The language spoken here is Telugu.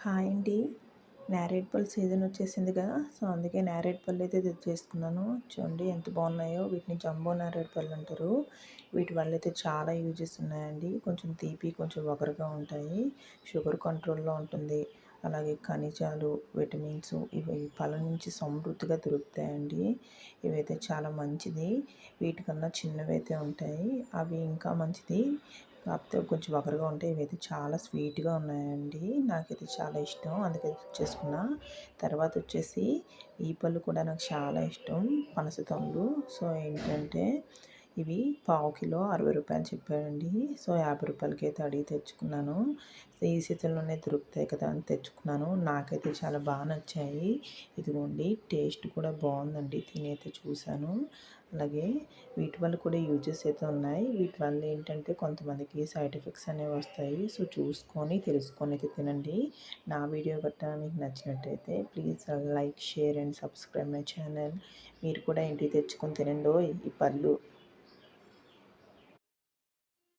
హాయ్ అండి. నేరేడు పళ్ళు సీజన్ వచ్చేసింది కదా! సో, అందుకే నేరేడు పళ్ళు అయితే తెచ్చేసుకున్నాను. చూడండి ఎంత బాగున్నాయో. వీటిని జంబో నేరేడు పళ్ళు అంటారు. వీటి వల్ల అయితే చాలా యూజెస్ ఉన్నాయండి. కొంచెం తీపి, కొంచెం వగరుగా ఉంటాయి. షుగర్ కంట్రోల్‌లో ఉంటుంది. అలాగే ఖనిజాలు, విటమిన్స్ ఇవి పళ్ళ నుంచి సమృద్ధిగా దొరుకుతాయండి. ఇవైతే చాలా మంచిది. వీటికన్నా చిన్నవైతే ఉంటాయి. అవి ఇంకా మంచిది. కాకపోతే కొంచెం వగరుగా ఉంటాయి. ఇవైతే చాలా స్వీట్‌గా ఉన్నాయండి. నాకైతే చాలా ఇష్టం. అందుకే తెచ్చేసుకున్నా. తర్వాత వచ్చేసి ఈ పళ్ళు కూడా నాకు చాలా ఇష్టం. పనస పండ్లు. సో, ఏంటంటే ఇవి పావు కిలో రూ. 60 చెప్పాడండి. సో, రూ. 50కి అయితే అడిగి తెచ్చుకున్నాను. ఈ సీజన్‌లోనే దొరుకుతాయి కదా అని తెచ్చుకున్నాను. నాకైతే చాలా బాగా నచ్చాయి. ఇదిగోండి టేస్ట్ కూడా బాగుందండి. తినైతే చూశాను. అలాగే వీటి వల్ల కూడా యూజెస్ అయితే ఉన్నాయి. వీటి వల్ల ఏంటంటే కొంతమందికి సైడ్ ఎఫెక్ట్స్ అనేవి వస్తాయి. సో, చూసుకొని తెలుసుకొని అయితే తినండి. నా వీడియో గట్టా మీకు నచ్చినట్టయితే please like, share and subscribe my channel. మీరు కూడా ఇంటికి తెచ్చుకొని తినండోయ్ ఈ పళ్ళు.